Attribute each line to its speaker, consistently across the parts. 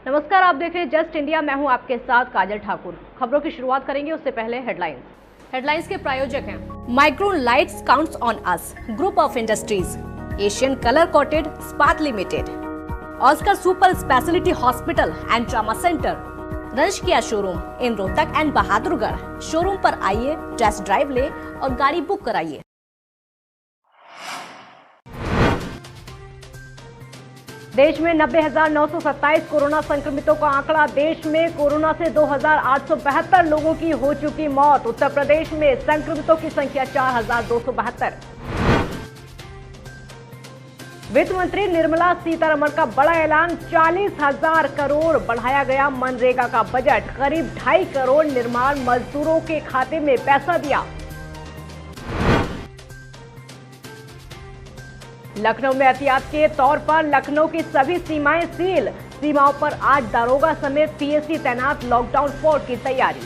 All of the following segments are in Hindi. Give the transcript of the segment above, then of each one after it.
Speaker 1: नमस्कार, आप देख रहे हैं जस्ट इंडिया। मैं हूं आपके साथ काजल ठाकुर। खबरों की शुरुआत करेंगे, उससे पहले हेडलाइंस के प्रायोजक हैं Micron lights counts on us, group of industries, Asian colour coated स्पात limited, Oscar super speciality hospital and trauma centre, रंश किया showroom in Rohtak and Bahadurgarh. Showroom पर आइए, टेस्ट ड्राइव ले और गाड़ी बुक कराइए। देश में 90,927 कोरोना संक्रमितों का आंकड़ा। देश में कोरोना से 2,872 लोगों की हो चुकी मौत। उत्तर प्रदेश में संक्रमितों की संख्या 4,272। वित्त मंत्री निर्मला सीतारमण का बड़ा ऐलान, 40,000 करोड़ बढ़ाया गया मनरेगा का बजट। करीब 2.5 करोड़ निर्माण मजदूरों के खाते में पैसा दिया। लखनऊ में एहतियात के तौर पर लखनऊ की सभी सीमाएं सील। सीमाओं पर 8 दारोगा समेत पीएसी तैनात। लॉकडाउन 4 की तैयारी।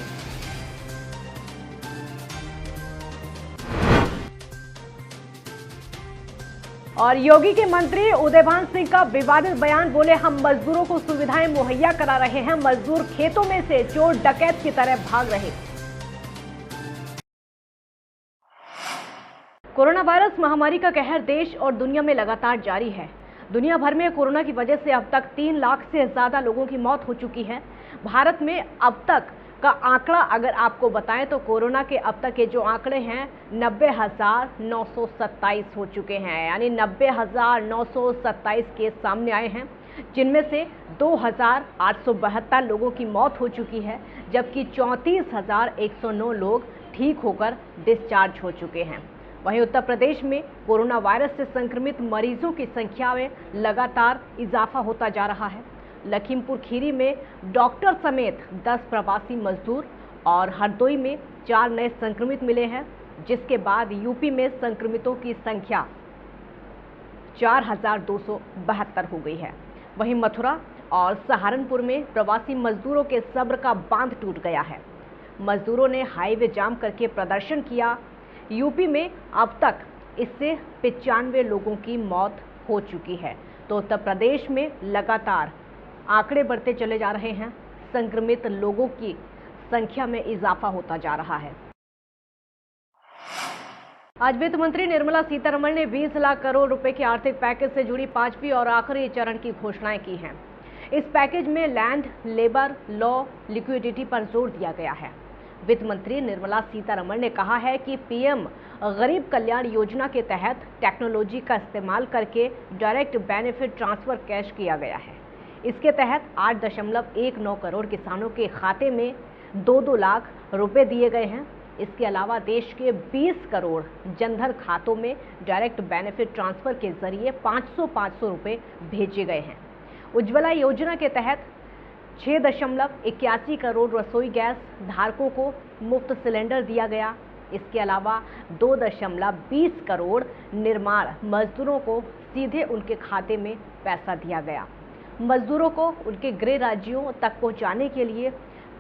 Speaker 1: और योगी के मंत्री उदयभान सिंह का विवादित बयान, बोले हम मजदूरों को सुविधाएं मुहैया करा रहे हैं, मजदूर खेतों में से चोर डकैत की तरह भाग रहे। कोरोना वायरस महामारी का कहर देश और दुनिया में लगातार जारी है। दुनिया भर में कोरोना की वजह से अब तक 3 लाख से ज्यादा लोगों की मौत हो चुकी है। भारत में अब तक का आंकड़ा अगर आपको बताएं तो कोरोना के अब तक के जो आंकड़े हैं 90,927 हो चुके हैं, यानी 90,927 केस सामने आए हैं, जिनमें से 2,872 लोगों की मौत हो चुकी है, जबकि 34,109 लोग ठीक होकर डिस्चार्ज हो चुके हैं। वहीं उत्तर प्रदेश में कोरोना वायरस से संक्रमित मरीजों की संख्या में लगातार इजाफा होता जा रहा है। लखीमपुर खीरी में डॉक्टर समेत 10 प्रवासी मजदूर और हरदोई में 4 नए संक्रमित मिले हैं, जिसके बाद यूपी में संक्रमितों की संख्या 4,272 हो गई है। वहीं मथुरा और सहारनपुर में प्रवासी मजदूरों के सब्र का बांध टूट गया है। मजदूरों ने हाईवे जाम करके प्रदर्शन किया। यूपी में अब तक इससे 95 लोगों की मौत हो चुकी है। तो उत्तर प्रदेश में लगातार आंकड़े बढ़ते चले जा रहे हैं। संक्रमित लोगों की संख्या में इजाफा होता जा रहा है। आज वित्त मंत्री निर्मला सीतारमण ने 20 लाख करोड़ रुपए के आर्थिक पैकेज से जुड़ी 5वीं और आखिरी चरण की घोषणाएं की हैं। इस पैकेज में लैंड, लेबर, लॉ, लिक्विडिटी पर जोर दिया गया है। वित्त मंत्री निर्मला सीतारमण ने कहा है कि पीएम गरीब कल्याण योजना के तहत टेक्नोलॉजी का इस्तेमाल करके डायरेक्ट बेनिफिट ट्रांसफर कैश किया गया है। इसके तहत 8.19 करोड़ किसानों के खाते में 2-2 लाख रुपए दिए गए हैं। इसके अलावा देश के 20 करोड़ जनधन खातों में डायरेक्ट बेनिफिट ट्रांसफर के जरिए 500-500 रुपए भेजे गए हैं। उज्ज्वला योजना के तहत 6.81 करोड़ रसोई गैस धारकों को मुफ्त सिलेंडर दिया गया। इसके अलावा 2.20 करोड़ निर्माण मजदूरों को सीधे उनके खाते में पैसा दिया गया। मजदूरों को उनके गृह राज्यों तक पहुंचाने के लिए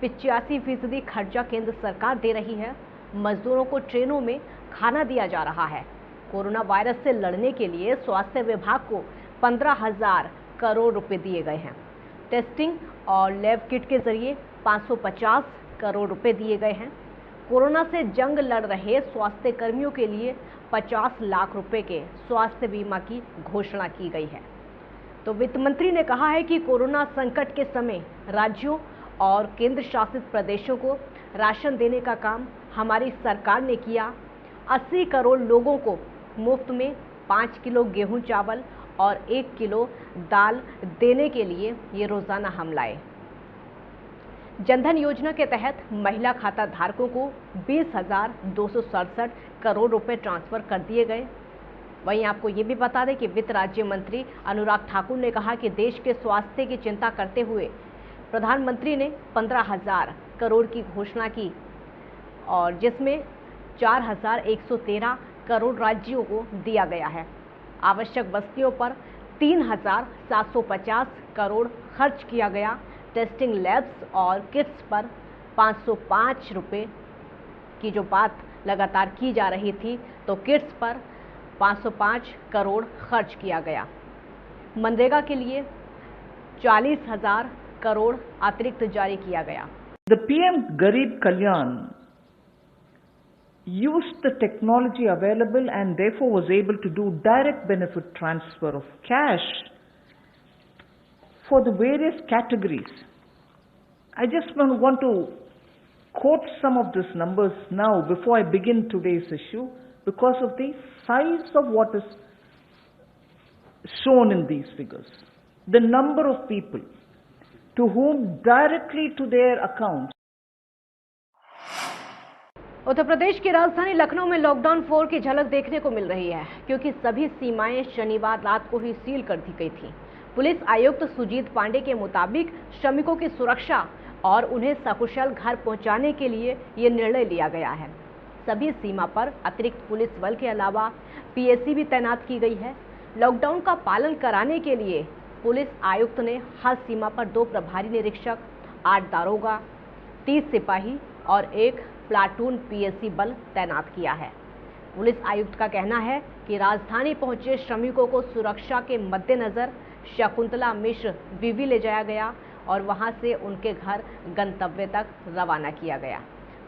Speaker 1: 85% खर्चा केंद्र सरकार दे रही है। मजदूरों को ट्रेनों में खाना दिया जा रहा है। कोरोना वायरस से लड़ने के लिए स्वास्थ्य विभाग को 15,000 करोड़ रुपए दिए गए हैं। टेस्टिंग और लैब किट के जरिए 550 करोड़ रुपए दिए गए हैं। कोरोना से जंग लड़ रहे स्वास्थ्य कर्मियों के लिए 50 लाख रुपए के स्वास्थ्य बीमा की घोषणा की गई है। तो वित्त मंत्री ने कहा है कि कोरोना संकट के समय राज्यों और केंद्र शासित प्रदेशों को राशन देने का काम हमारी सरकार ने किया। 80 करोड़ लोगों को मुफ्त में 5 किलो गेहूं चावल और 1 किलो दाल देने के लिए ये रोजाना हम लाए। जनधन योजना के तहत महिला खाता धारकों को 20,267 करोड़ रुपए ट्रांसफर कर दिए गए। वहीं आपको ये भी बता दें कि वित्त राज्य मंत्री अनुराग ठाकुर ने कहा कि देश के स्वास्थ्य की चिंता करते हुए प्रधानमंत्री ने 15,000 करोड़ की घोषणा की, और जिसमें 4,113 करोड़ राज्यों को दिया गया है। आवश्यक वस्तुओं पर 3,750 करोड़ खर्च किया गया। टेस्टिंग लैब्स और किट्स पर 505 रुपये की जो बात लगातार की जा रही थी, तो किट्स पर 505 करोड़ खर्च किया गया। मनरेगा के लिए 40,000 करोड़ अतिरिक्त जारी किया गया।
Speaker 2: The PM Garib Kalyan used the technology available and therefore was able to do direct benefit transfer of cash for the various categories. I just want to quote some of these numbers now before I begin today's issue because of the size of what is shown in these figures. The number of people to whom directly to their accounts.
Speaker 1: Uttar Pradesh की राजधानी लखनऊ में लॉकडाउन 4 की झलक देखने को मिल रही है, क्योंकि सभी सीमाएं शनिवार रात को ही सील कर दी गई थी। पुलिस आयुक्त सुजीत पांडे के मुताबिक श्रमिकों की सुरक्षा और उन्हें सकुशल घर पहुंचाने के लिए ये निर्णय लिया गया है। सभी सीमा पर अतिरिक्त पुलिस बल के अलावा पीएसी भी तैनात की गई है। लॉकडाउन का पालन कराने के लिए पुलिस आयुक्त ने हर सीमा पर 2 प्रभारी निरीक्षक, 8 दारोगा, 30 सिपाही और 1 प्लाटून पीएसी बल तैनात किया है। पुलिस आयुक्त का कहना है कि राजधानी पहुंचे श्रमिकों को सुरक्षा के मद्देनजर शकुंतला मिश्र विवि ले जाया गया और वहां से उनके घर गंतव्य तक रवाना किया गया।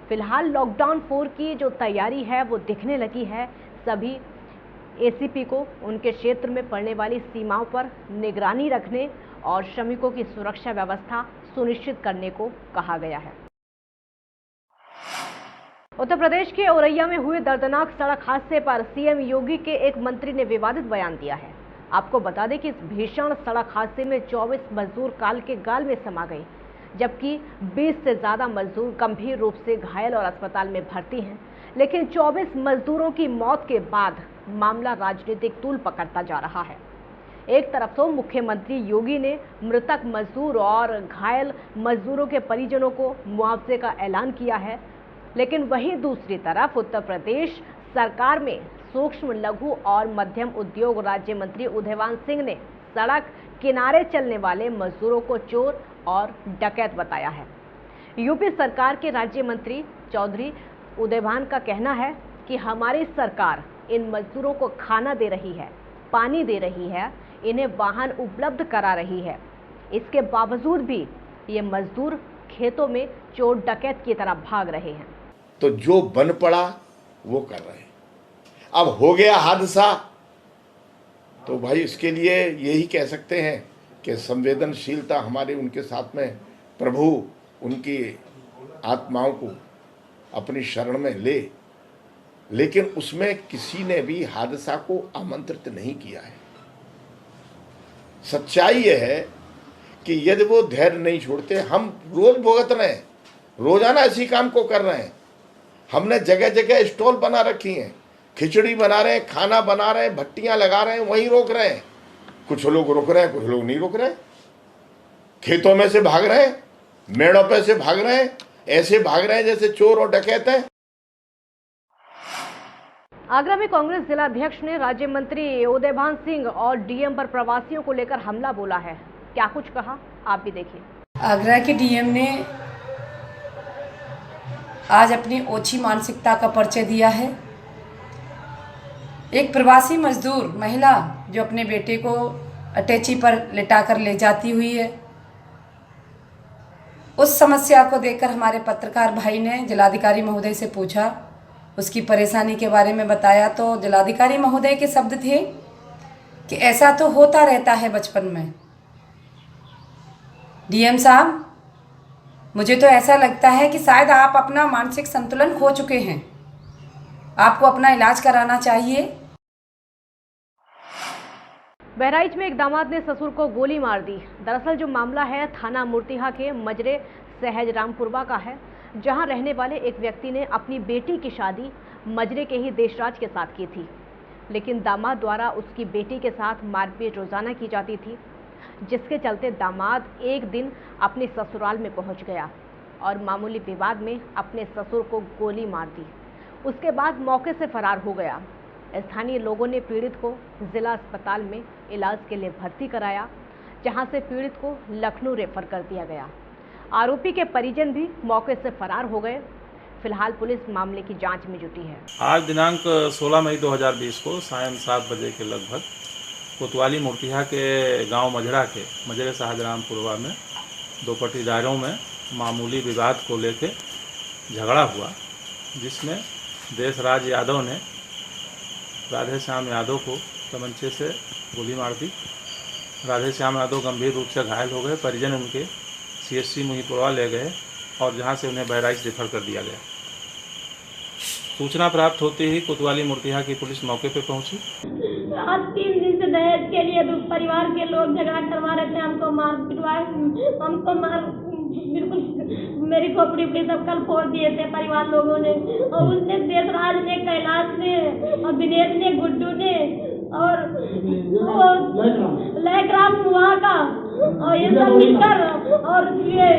Speaker 1: फिलहाल लॉकडाउन 4 की जो तैयारी है वो दिखने लगी है। सभी एसीपी को उनके क्षेत्र में पड़ने वाली सीमाओं पर निगरानी रखने और श्रमिकों की सुरक्षा व्यवस्था सुनिश्चित करने को कहा गया है। उत्तर प्रदेश के औरैया में हुए दर्दनाक सड़क हादसे पर सीएम योगी के एक मंत्री ने विवादित बयान दिया है। आपको बता दें कि इस भीषण सड़क हादसे में 24 मजदूर काल के गाल में समा गए, जबकि 20 से ज्यादा मजदूर गंभीर रूप से घायल और अस्पताल में भर्ती हैं। लेकिन 24 मजदूरों की मौत के बाद मामला राजनीतिक तूल पकड़ता जा रहा है। एक तरफ तो मुख्यमंत्री योगी ने मृतक मजदूर और घायल मजदूरों के परिजनों को मुआवजे का ऐलान किया है, लेकिन वहीं दूसरी तरफ उत्तर प्रदेश सरकार में सूक्ष्म, लघु और मध्यम उद्योग राज्य मंत्री उदयभान सिंह ने सड़क किनारे चलने वाले मजदूरों को चोर और डकैत बताया है। यूपी सरकार के राज्य मंत्री चौधरी उदयभान का कहना है कि हमारी सरकार इन मजदूरों को खाना दे रही है, पानी दे रही है, इन्हें वाहन उपलब्ध करा रही है। इसके बावजूद भी ये मजदूर खेतों में चोर डकैत की तरह भाग रहे हैं।
Speaker 3: तो जो बन पड़ा वो कर रहे हैं। अब हो गया हादसा तो भाई इसके लिए यही कह सकते हैं कि संवेदनशीलता हमारे उनके साथ में, प्रभु उनकी आत्माओं को अपनी शरण में ले, लेकिन उसमें किसी ने भी हादसा को आमंत्रित नहीं किया है। सच्चाई यह है कि यदि वो धैर्य नहीं छोड़ते, हम रोज भुगत रहे हैं, रोजाना इसी काम को कर रहे हैं। हमने जगह जगह स्टॉल बना रखी हैं, खिचड़ी बना रहे हैं, खाना बना रहे हैं, भट्टियां लगा रहे हैं, वहीं रोक रहे हैं। कुछ लोग रुक रहे हैं, कुछ लोग नहीं रुक रहे। खेतों में से भाग रहे हैं, मेड़ों पे से भाग रहे हैं, ऐसे भाग रहे हैं जैसे चोर और डकैत हैं।
Speaker 1: आगरा में कांग्रेस जिलाध्यक्ष ने राज्य मंत्री उदयभान सिंह और डीएम पर प्रवासियों को लेकर हमला बोला है। क्या कुछ कहा, आप भी देखिए।
Speaker 4: आगरा के डीएम ने आज अपनी ओछी मानसिकता का परिचय दिया है। एक प्रवासी मजदूर महिला जो अपने बेटे को अटैची पर लिटाकर ले जाती हुई है, उस समस्या को देखकर हमारे पत्रकार भाई ने जिलाधिकारी महोदय से पूछा, उसकी परेशानी के बारे में बताया तो जिलाधिकारी महोदय के शब्द थे कि ऐसा तो होता रहता है बचपन में। डीएम साहब, मुझे तो ऐसा लगता है कि शायद आप अपना मानसिक संतुलन खो चुके हैं, आपको अपना इलाज कराना चाहिए।
Speaker 1: बहराइच में एक दामाद ने ससुर को गोली मार दी। दरअसल जो मामला है थाना मूर्तिहा के मजरे सहजरामपुरवा का है, जहां रहने वाले एक व्यक्ति ने अपनी बेटी की शादी मजरे के ही देशराज के साथ की थी, लेकिन दामाद द्वारा उसकी बेटी के साथ मारपीट रोजाना की जाती थी, जिसके चलते दामाद एक दिन अपने ससुराल में पहुंच गया और मामूली विवाद में अपने ससुर को गोली मार दी। उसके बाद मौके से फरार हो गया। स्थानीय लोगों ने पीड़ित को जिला अस्पताल में इलाज के लिए भर्ती कराया, जहां से पीड़ित को लखनऊ रेफर कर दिया गया। आरोपी के परिजन भी मौके से फरार हो गए। फिलहाल पुलिस मामले की जांच में जुटी है।
Speaker 5: आज दिनांक 16 मई 2020 को सायं 7 बजे के लगभग कोतवाली मूर्तिहा के गांव मजरा के मजरे शाहजरामपुरवा में दो पटीदारों में मामूली विवाद को लेकर झगड़ा हुआ, जिसमें देशराज यादव ने राधे श्याम यादव को तमंचे से गोली मार दी। राधे श्याम यादव गंभीर रूप से घायल हो गए। परिजन उनके CHC मुहीपुरवा ले गए और जहां से उन्हें बहराइच रेफर कर दिया गया। सूचना प्राप्त होते ही कोतवाली मूर्तिहा की पुलिस मौके पर पहुंची।
Speaker 6: आज 3 दिन से दहेज के लिए परिवार के लोग झगड़ा करवा रहे थे, हमको मार पिटवाए, बिल्कुल मेरी खोपड़ी उपड़ी सब कल फोड़ दिए थे परिवार लोगों ने। और उसने देशराज ने, कैलाश ने और दिनेश ने, गुड्डू ने और लयकराम वहाँ का और ये सब मिलकर और ये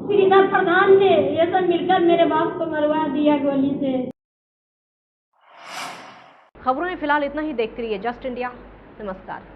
Speaker 6: श्रीनाथ प्रधान ने ये सब मिलकर मेरे बाप को मरवा दिया गोली से।
Speaker 1: खबरों में फिलहाल इतना ही। देखते रहिए जस्ट इंडिया। नमस्कार।